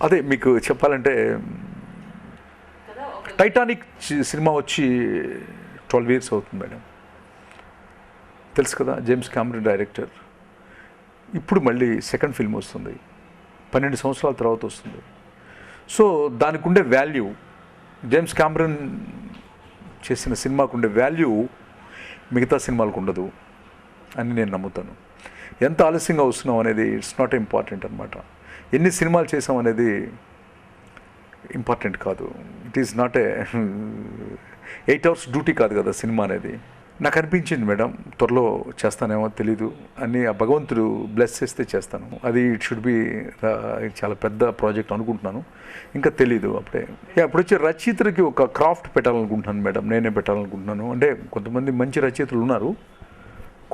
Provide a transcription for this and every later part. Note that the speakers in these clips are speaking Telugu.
అదే మీకు చెప్పాలంటే టైటానిక్ సినిమా వచ్చి 12 years అవుతుంది మేడం. తెలుసు కదా, జేమ్స్ కెమెరన్ డైరెక్టర్. ఇప్పుడు మళ్ళీ సెకండ్ ఫిల్మ్ వస్తుంది, 12 సంవత్సరాల తర్వాత వస్తుంది. సో దానికి ఉండే వాల్యూ, జేమ్స్ కెమెరన్ చేసిన సినిమాకు ఉండే వాల్యూ మిగతా సినిమాలకు ఉండదు అని నేను నమ్ముతాను. ఎంత ఆలస్యంగా వస్తున్నాం అనేది ఇట్స్ నాట్ ఇంపార్టెంట్ అనమాట. ఎన్ని సినిమాలు చేసాం అనేది ఇంపార్టెంట్ కాదు. It is not a 8 hours duty కాదు కదా సినిమా అనేది. నాకు అనిపించింది మేడం, త్వరలో చేస్తానేమో తెలీదు అని, ఆ భగవంతుడు బ్లెస్ చేస్తే చేస్తాను. అది ఇట్ షుడ్ బి చాలా పెద్ద ప్రాజెక్ట్ అనుకుంటున్నాను, ఇంకా తెలీదు అప్పుడే. అప్పుడు వచ్చి రచయితలకి ఒక క్రాఫ్ట్ పెట్టాలనుకుంటున్నాను మేడం, నేనే పెట్టాలనుకుంటున్నాను. అంటే కొంతమంది మంచి రచయితలు ఉన్నారు,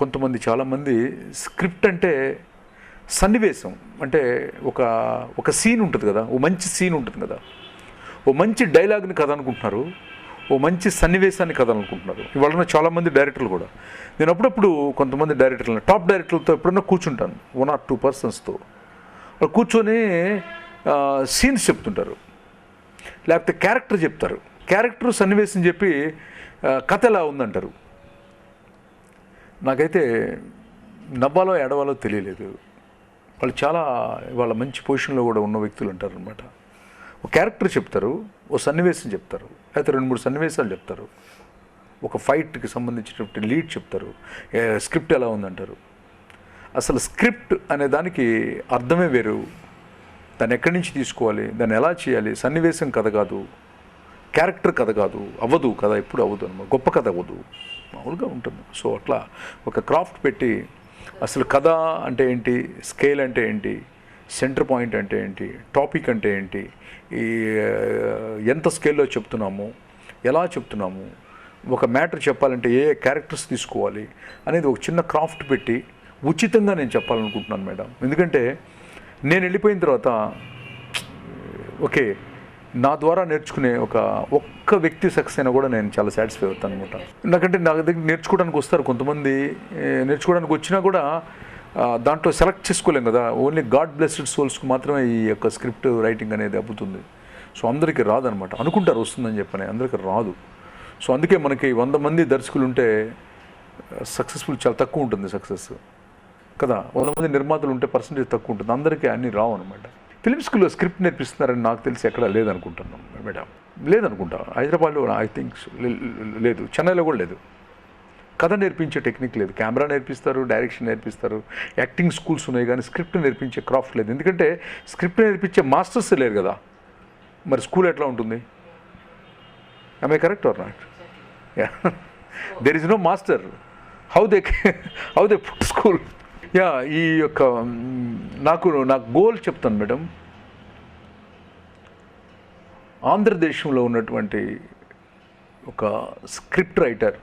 కొంతమంది చాలామంది స్క్రిప్ట్ అంటే సన్నివేశం, అంటే ఒక సీన్ ఉంటుంది కదా, ఓ మంచి సీన్ ఉంటుంది కదా, ఓ మంచి డైలాగ్ని కథ అనుకుంటున్నారు, ఓ మంచి సన్నివేశాన్ని కథ అనుకుంటున్నారు. ఇవాళ చాలామంది డైరెక్టర్లు కూడా, నేను అప్పుడప్పుడు కొంతమంది డైరెక్టర్లు, టాప్ డైరెక్టర్లతో ఎప్పుడన్నా కూర్చుంటాను, 1 or 2 personsతో వాళ్ళు కూర్చొని సీన్స్ చెప్తుంటారు, లేకపోతే క్యారెక్టర్ చెప్తారు, క్యారెక్టర్ సన్నివేశం చెప్పి కథ ఎలా ఉందంటారు. నాకైతే నవ్వాలో ఎడవాలో తెలియలేదు. వాళ్ళు చాలా వాళ్ళ మంచి పొజిషన్లో కూడా ఉన్న వ్యక్తులు అంటారు అనమాట. ఒక క్యారెక్టర్ చెప్తారు, ఓ సన్నివేశం చెప్తారు, లేకపోతే 2-3 సన్నివేశాలు చెప్తారు, ఒక ఫైట్కి సంబంధించినటువంటి లీడ్ చెప్తారు, స్క్రిప్ట్ ఎలా ఉందంటారు. అసలు స్క్రిప్ట్ అనే దానికి అర్థమే వేరు, దాన్ని ఎక్కడి నుంచి తీసుకోవాలి, దాన్ని ఎలా చేయాలి. సన్నివేశం కథ కాదు, క్యారెక్టర్ కథ కాదు, అవ్వదు కథ, ఎప్పుడు అవ్వదు అనమాట, గొప్ప కథ అవ్వదు, మామూలుగా ఉంటుంది. సో అట్లా ఒక క్రాఫ్ట్ పెట్టి అసలు కథ అంటే ఏంటి, స్కేల్ అంటే ఏంటి, సెంటర్ పాయింట్ అంటే ఏంటి, టాపిక్ అంటే ఏంటి, ఈ ఎంత స్కేల్లో చెప్తున్నాము, ఎలా చెప్తున్నాము, ఒక మ్యాటర్ చెప్పాలంటే ఏ క్యారెక్టర్స్ తీసుకోవాలి అనేది ఒక చిన్న క్రాఫ్ట్ పెట్టి ఉచితంగా నేను చెప్పాలనుకుంటున్నాను మేడం. ఎందుకంటే నేను వెళ్ళిపోయిన తర్వాత ఓకే, నా ద్వారా నేర్చుకునే ఒక్క వ్యక్తి సక్సెస్ అయినా కూడా నేను చాలా సాటిస్ఫై అవుతాను అనమాట. ఎందుకంటే నా దగ్గర నేర్చుకోవడానికి వస్తారు కొంతమంది, నేర్చుకోవడానికి వచ్చినా కూడా దాంట్లో సెలెక్ట్ చేసుకోలేం కదా, ఓన్లీ గాడ్ బ్లెస్డ్ సోల్స్కి మాత్రమే ఈ యొక్క స్క్రిప్ట్ రైటింగ్ అనేది అబ్బుతుంది. సో అందరికీ రాదనమాట, అనుకుంటారు వస్తుందని చెప్పని, అందరికీ రాదు. సో అందుకే మనకి 100 మంది దర్శకులు ఉంటే సక్సెస్ఫుల్ చాలా తక్కువ ఉంటుంది సక్సెస్ కదా, 100 మంది నిర్మాతలు ఉంటే పర్సంటేజ్ తక్కువ ఉంటుంది, అందరికీ అన్నీ రావు అనమాట. ఫిలిం స్కూల్లో స్క్రిప్ట్ నేర్పిస్తున్నారని నాకు తెలిసి ఎక్కడ లేదనుకుంటున్నాను మేడం, లేదనుకుంటా. హైదరాబాద్లో ఐ థింక్ లేదు, చెన్నైలో కూడా లేదు. కథ నేర్పించే టెక్నిక్ లేదు, కెమెరా నేర్పిస్తారు, డైరెక్షన్ నేర్పిస్తారు, యాక్టింగ్ స్కూల్స్ ఉన్నాయి, కానీ స్క్రిప్ట్ నేర్పించే క్రాఫ్ట్ లేదు. ఎందుకంటే స్క్రిప్ట్ నేర్పించే మాస్టర్స్ లేరు కదా, మరి స్కూల్ ఎట్లా ఉంటుంది? am I correct or not? Yeah. There is no master. How they put school? Yeah, ఈ యొక్క నాకు గోల్ చెప్తాను మేడం. ఆంధ్రదేశంలో ఉన్నటువంటి ఒక స్క్రిప్ట్ రైటర్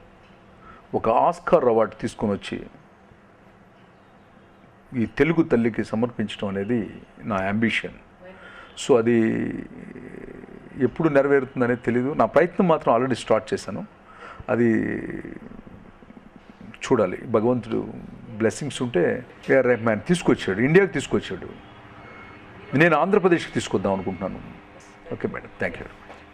ఒక ఆస్కార్ అవార్డు తీసుకొని వచ్చి ఈ తెలుగు తల్లికి సమర్పించడం అనేది నా అంబిషన్. సో అది ఎప్పుడు నెరవేరుతుందనేది తెలీదు. నా ప్రయత్నం మాత్రం ఆల్రెడీ స్టార్ట్ చేశాను, అది చూడాలి. భగవంతుడు బ్లెస్సింగ్స్ ఉంటే ఏఆర్ రెహమాన్ తీసుకొచ్చాడు, ఇండియాకి తీసుకొచ్చాడు, నేను ఆంధ్రప్రదేశ్కి తీసుకొద్దాం అనుకుంటున్నాను. Okay madam, thank you.